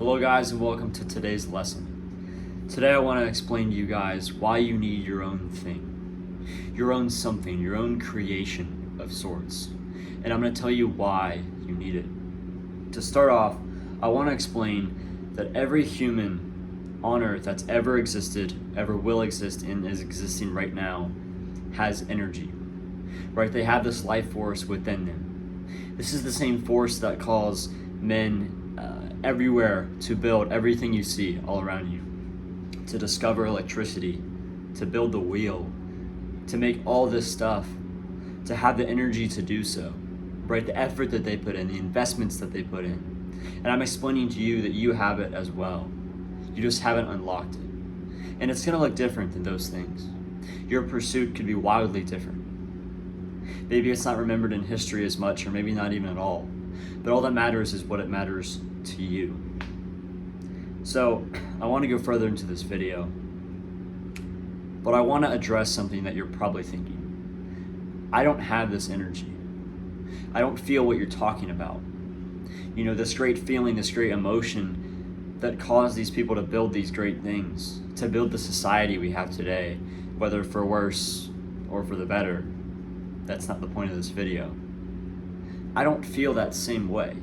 Hello guys and welcome to today's lesson. Today I want to explain to you guys why you need your own thing, your own something, your own creation of sorts. And I'm going to tell you why you need it. To start off, I want to explain that every human on earth that's ever existed, ever will exist, and is existing right now has energy, right? They have this life force within them. This is the same force that calls men everywhere to build everything you see all around you, to discover electricity, to build the wheel, to make all this stuff, to have the energy to do so, right? The effort that they put in, the investments that they put in. And I'm explaining to you that you have it as well. You just haven't unlocked it. And it's gonna look different than those things. Your pursuit could be wildly different. Maybe it's not remembered in history as much, or maybe not even at all. But all that matters is what it matters to you. So I want to go further into this video, but I want to address something that you're probably thinking. I don't have this energy. I don't feel what you're talking about. You know, this great feeling, this great emotion that caused these people to build these great things, to build the society we have today, whether for worse or for the better. That's not the point of this video. I don't feel that same way.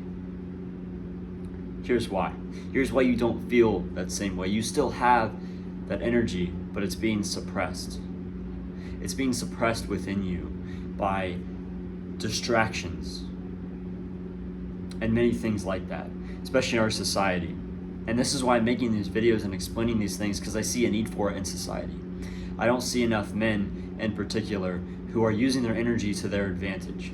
Here's why. Here's why you don't feel that same way. You still have that energy, but it's being suppressed. It's being suppressed within you by distractions and many things like that, especially in our society. And this is why I'm making these videos and explaining these things, because I see a need for it in society. I don't see enough men in particular who are using their energy to their advantage.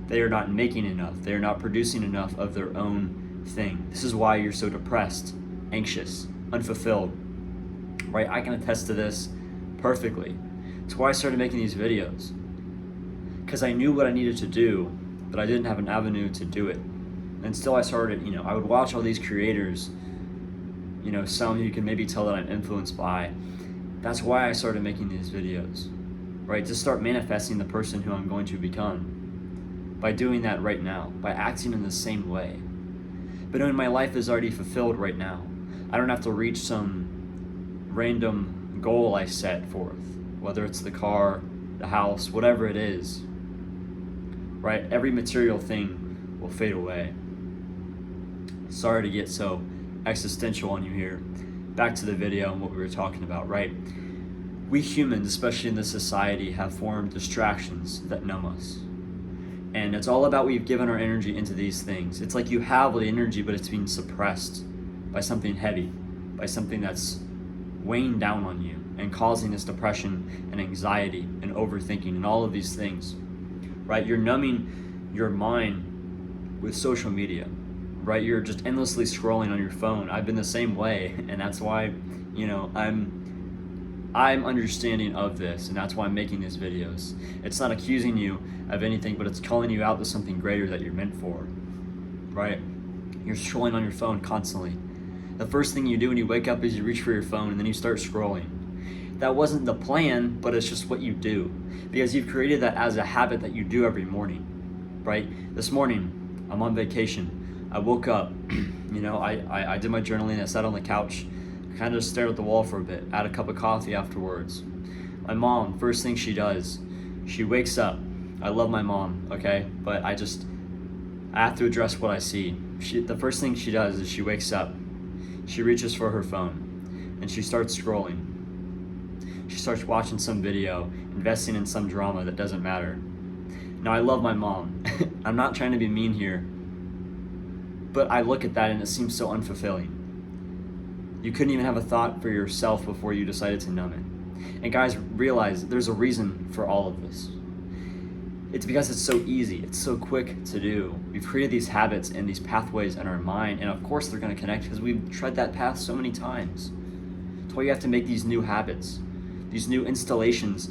They are not making enough. They are not producing enough of their own thing. This is why you're so depressed, anxious, unfulfilled, right? I can attest to this perfectly. It's why I started making these videos, because I knew what I needed to do, but I didn't have an avenue to do it. And still I started, I would watch all these creators, some you can maybe tell that I'm influenced by. That's why I started making these videos, right? To start manifesting the person who I'm going to become by doing that right now, by acting in the same way. But knowing my life is already fulfilled right now. I don't have to reach some random goal I set forth, whether it's the car, the house, whatever it is, right? Every material thing will fade away. Sorry to get so existential on you here. Back to the video and what we were talking about, right? We humans, especially in this society, have formed distractions that numb us. And it's all about we've given our energy into these things. It's like you have the energy, but it's being suppressed by something heavy, by something that's weighing down on you and causing this depression and anxiety and overthinking and all of these things, right? You're numbing your mind with social media, right? You're just endlessly scrolling on your phone. I've been the same way, and that's why, I'm understanding of this, and that's why I'm making these videos. It's not accusing you of anything, but it's calling you out to something greater that you're meant for, right? You're scrolling on your phone constantly. The first thing you do when you wake up is you reach for your phone, and then you start scrolling. That wasn't the plan, but it's just what you do, because you've created that as a habit that you do every morning, right? This morning, I'm on vacation. I woke up, I did my journaling, I sat on the couch, kind of stared at the wall for a bit, had a cup of coffee afterwards. My mom, first thing she does, she wakes up. I love my mom, okay? But I have to address what I see. The first thing she does is she wakes up, she reaches for her phone, and she starts scrolling. She starts watching some video, investing in some drama that doesn't matter. Now, I love my mom. I'm not trying to be mean here, but I look at that and it seems so unfulfilling. You couldn't even have a thought for yourself before you decided to numb it. And guys, realize there's a reason for all of this. It's because it's so easy, it's so quick to do. We've created these habits and these pathways in our mind, and of course they're gonna connect because we've tread that path so many times. That's why you have to make these new habits, these new installations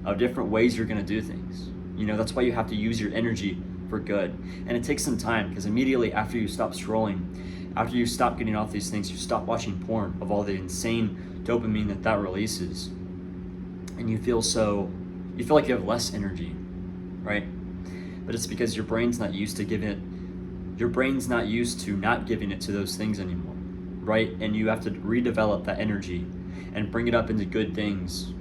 of different ways you're gonna do things. That's why you have to use your energy for good. And it takes some time, because immediately after you stop scrolling, after you stop getting off these things, you stop watching porn of all the insane dopamine that releases. And you feel like you have less energy, right? But it's because your brain's not used to giving it Your brain's not used to not giving it to those things anymore, right? And you have to redevelop that energy and bring it up into good things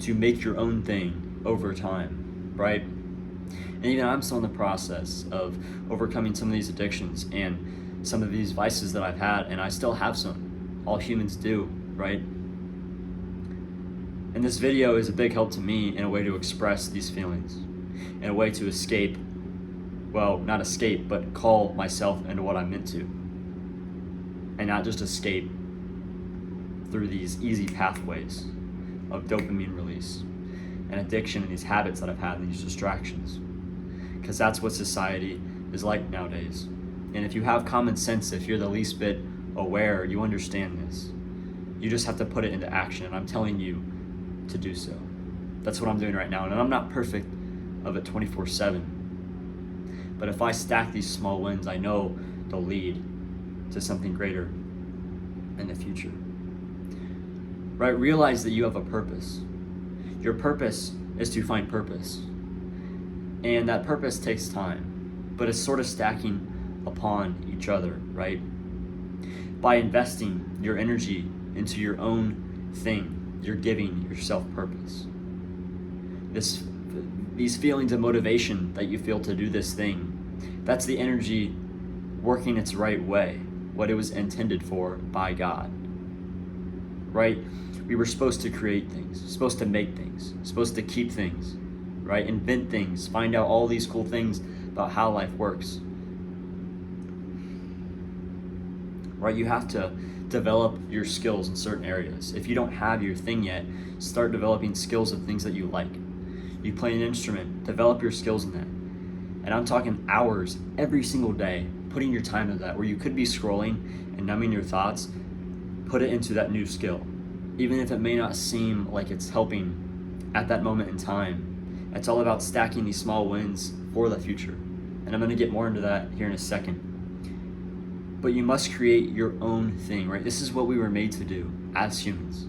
to make your own thing over time, right? And even I'm still in the process of overcoming some of these addictions and some of these vices that I've had, and I still have some. All humans do, right? And this video is a big help to me in a way to express these feelings, in a way to escape, well, not escape, but call myself into what I'm meant to. And not just escape through these easy pathways of dopamine release and addiction and these habits that I've had and these distractions. Because that's what society is like nowadays. And if you have common sense, if you're the least bit aware, you understand this. You just have to put it into action, and I'm telling you to do so. That's what I'm doing right now, and I'm not perfect of it 24/7. But if I stack these small wins, I know they'll lead to something greater in the future. Right? Realize that you have a purpose. Your purpose is to find purpose. And that purpose takes time, but it's sort of stacking upon each other, right? By investing your energy into your own thing, you're giving yourself purpose. These feelings of motivation that you feel to do this thing, that's the energy working its right way, what it was intended for by God, right? We were supposed to create things, supposed to make things, supposed to keep things, right? Invent things, find out all these cool things about how life works, right? You have to develop your skills in certain areas. If you don't have your thing yet, start developing skills of things that you like. You play an instrument, develop your skills in that. And I'm talking hours every single day, putting your time into that, where you could be scrolling and numbing your thoughts. Put it into that new skill. Even if it may not seem like it's helping at that moment in time, it's all about stacking these small wins for the future. And I'm going to get more into that here in a second. But you must create your own thing, right? This is what we were made to do as humans.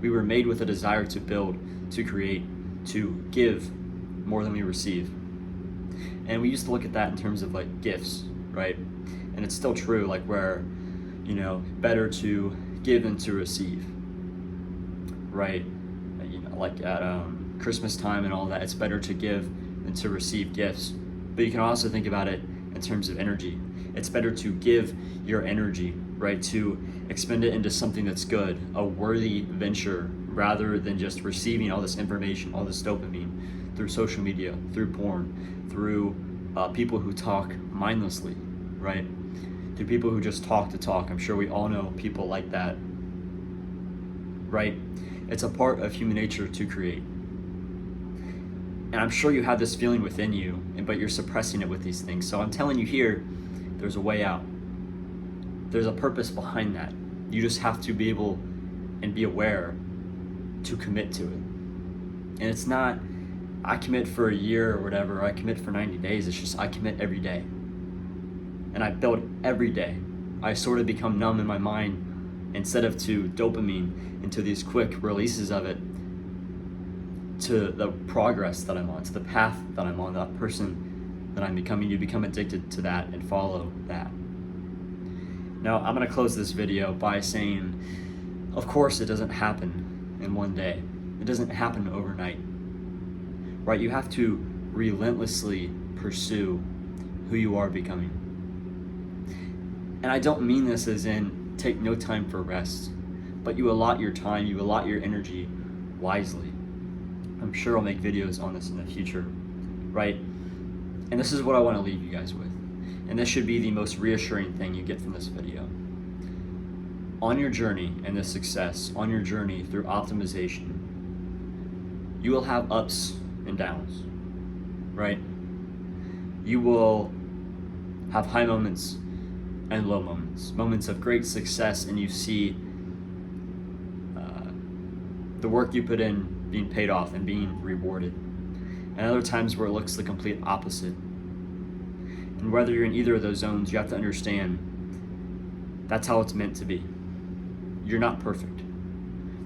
We were made with a desire to build, to create, to give more than we receive. And we used to look at that in terms of like gifts, right? And it's still true, like where, better to give than to receive, right? Like at Christmas time and all that, it's better to give than to receive gifts. But you can also think about it in terms of energy. It's better to give your energy, right? To expend it into something that's good, a worthy venture, rather than just receiving all this information, all this dopamine through social media, through porn, through people who talk mindlessly, right? Through people who just talk to talk. I'm sure we all know people like that, right? It's a part of human nature to create. And I'm sure you have this feeling within you, but you're suppressing it with these things. So I'm telling you here, there's a way out. There's a purpose behind that. You just have to be able and be aware to commit to it. And it's not, I commit for a year or whatever, or I commit for 90 days. It's just, I commit every day. And I build every day. I sort of become numb in my mind, instead of to dopamine, into these quick releases of it, to the progress that I'm on, to the path that I'm on, that person that I'm becoming. You become addicted to that and follow that. Now, I'm going to close this video by saying, of course it doesn't happen in one day. It doesn't happen overnight, right? You have to relentlessly pursue who you are becoming. And I don't mean this as in take no time for rest, but you allot your time, you allot your energy wisely. I'm sure I'll make videos on this in the future, right? And this is what I want to leave you guys with. And this should be the most reassuring thing you get from this video. On your journey and this success, on your journey through optimization, you will have ups and downs, right? You will have high moments and low moments, moments of great success, and you see the work you put in being paid off and being rewarded. And other times where it looks the complete opposite. And whether you're in either of those zones, you have to understand that's how it's meant to be. You're not perfect.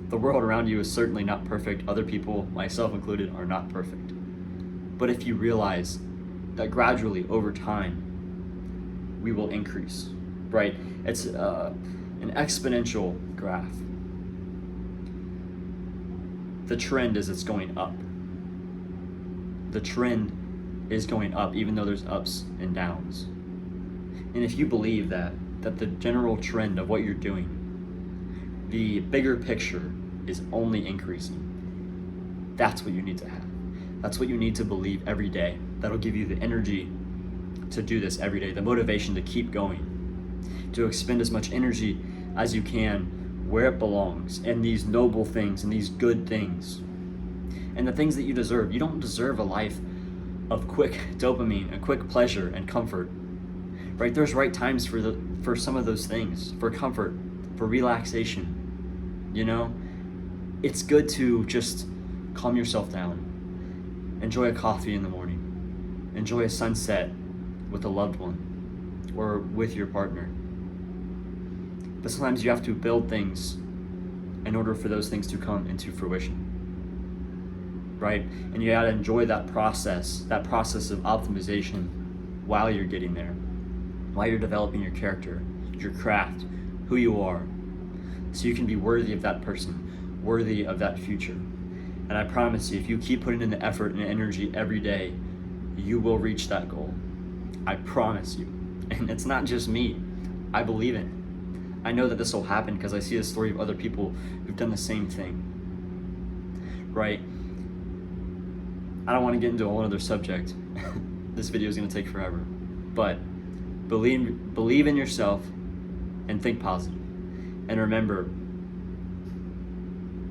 The world around you is certainly not perfect. Other people, myself included, are not perfect. But if you realize that gradually, over time, we will increase, right? It's an exponential graph. The trend is it's going up. The trend is going up, even though there's ups and downs. And if you believe that the general trend of what you're doing, the bigger picture is only increasing, that's what you need to have. That's what you need to believe every day. That'll give you the energy to do this every day, the motivation to keep going, to expend as much energy as you can where it belongs, and these noble things and these good things and the things that you deserve. You don't deserve a life of quick dopamine and quick pleasure and comfort, right? There's right times for some of those things, for comfort, for relaxation. You know, it's good to just calm yourself down, enjoy a coffee in the morning, enjoy a sunset with a loved one or with your partner. But sometimes you have to build things in order for those things to come into fruition, right? And you gotta enjoy that process of optimization while you're getting there, while you're developing your character, your craft, who you are, so you can be worthy of that person, worthy of that future. And I promise you, if you keep putting in the effort and energy every day, you will reach that goal. I promise you. And it's not just me. I believe it. I know that this will happen because I see the story of other people who've done the same thing, right? I don't want to get into a whole other subject. This video is going to take forever. But believe in yourself and think positive. And remember,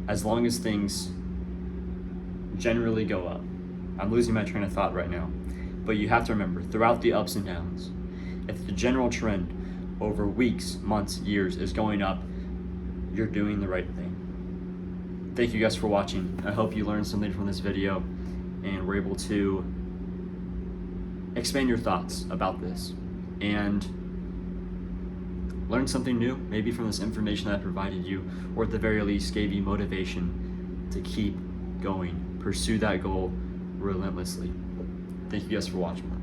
as long as things generally go up, I'm losing my train of thought right now, but you have to remember, throughout the ups and downs, if the general trend over weeks, months, years is going up, you're doing the right thing. Thank you guys for watching. I hope you learned something from this video and were able to expand your thoughts about this and learn something new, maybe from this information that I provided you, or at the very least gave you motivation to keep going, pursue that goal relentlessly. Thank you guys for watching.